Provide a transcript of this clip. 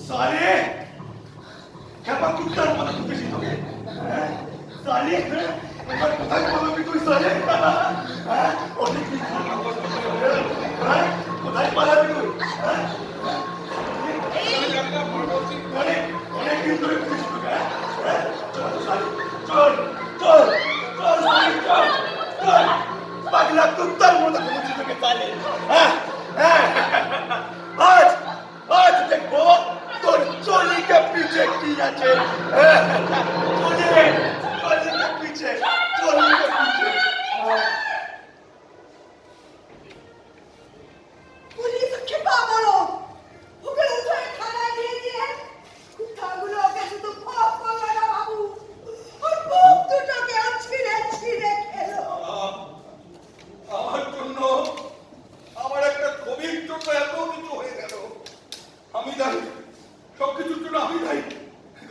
साले খেপা কুত্তার মতো খুঁজেছি তোকে সালে এবার কোথায় পালাবি তুই সালে অনেক দিন কোথায় পালাবি তুই অনেক দিন ধরে খুঁজেছি তোকে চল চল চল চল চল চল পাগলা কুত্তার মতো খুঁজেছি তোকে সালে আজ আজ দেখবো তোর চলি के पीछे की আছে चोली के पीछे पुलिस के पागलो ওকে উঠে থানায় নিয়ে গিয়ে কুত্তাগুলো ওকে শুধু খপ করলো না বাবু ওর বুক দুটোকে ছিঁড়ে ছিঁড়ে খেলো আমার জন্য আমার একটা ছবির জন্য এত কিছু হয়ে গেল আমি জানি সবকিছুর জন্য আমি দায়ী